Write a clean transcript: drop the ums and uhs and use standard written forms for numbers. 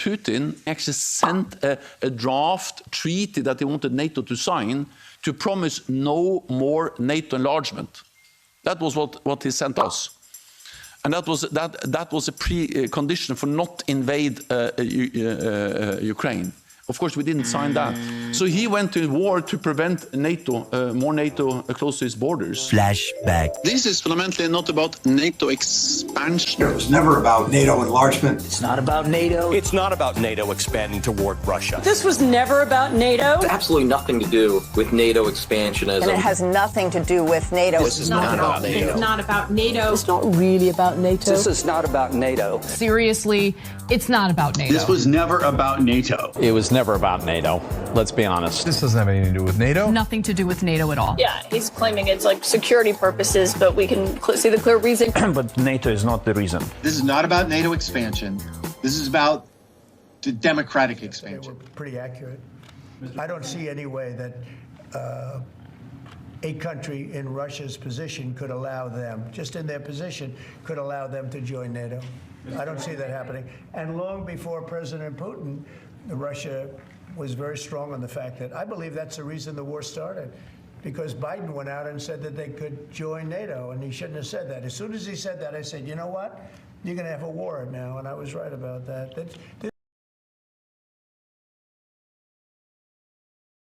Putin actually sent a draft treaty that he wanted NATO to sign to promise no more NATO enlargement. That was what he sent us. And that was a precondition for not invade Ukraine. Of course, we didn't sign that. So he went to war to prevent NATO, more NATO close to his borders. Flashback. This is fundamentally not about NATO expansion. It was never about NATO enlargement. It's not about NATO. It's not about NATO expanding toward Russia. This was never about NATO. It's absolutely nothing to do with NATO expansionism. And it has nothing to do with NATO. This is not about NATO. It's not about NATO. It's not really about NATO. This is not about NATO. Seriously, it's not about NATO. This was never about NATO. It was never about NATO. Let's be honest. This doesn't have anything to do with NATO. Nothing to do with NATO at all. Yeah, he's claiming it's like security purposes, but we can see the clear reason. But NATO is not the reason. This is not about NATO expansion. This is about the democratic expansion. They were pretty accurate. I don't see any way that a country in Russia's position could allow them, just in their position, could allow them to join NATO. I don't see that happening. And long before President Putin, Russia was very strong on the fact that I believe that's the reason the war started, because Biden went out and said that they could join NATO, and he shouldn't have said that. As soon as he said that, I said, you know what? You're going to have a war now, and I was right about that.